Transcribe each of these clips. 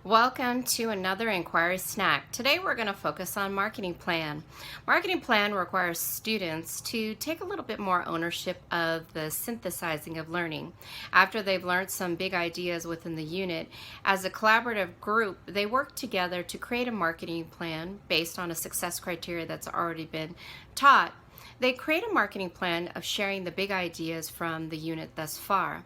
Welcome to another Inquiry Snack. Today we're going to focus on marketing plan. Marketing plan requires students to take a little bit more ownership of the synthesizing of learning. After they've learned some big ideas within the unit, as a collaborative group, they work together to create a marketing plan based on a success criteria that's already been taught. They create a marketing plan of sharing the big ideas from the unit thus far.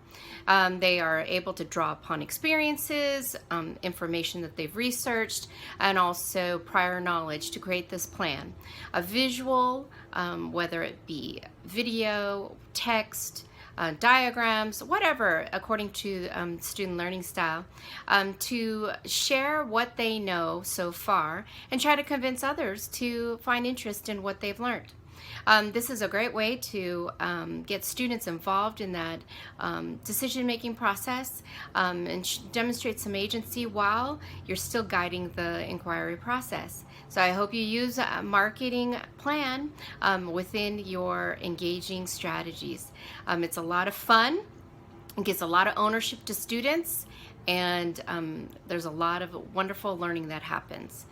They are able to draw upon experiences, information that they've researched, and also prior knowledge to create this plan. A visual, whether it be video, text, diagrams, whatever, according to student learning style, to share what they know so far and try to convince others to find interest in what they've learned. This is a great way to get students involved in that decision-making process and demonstrate some agency while you're still guiding the inquiry process. So I hope you use a marketing plan within your engaging strategies. It's a lot of fun. It gives a lot of ownership to students, and there's a lot of wonderful learning that happens.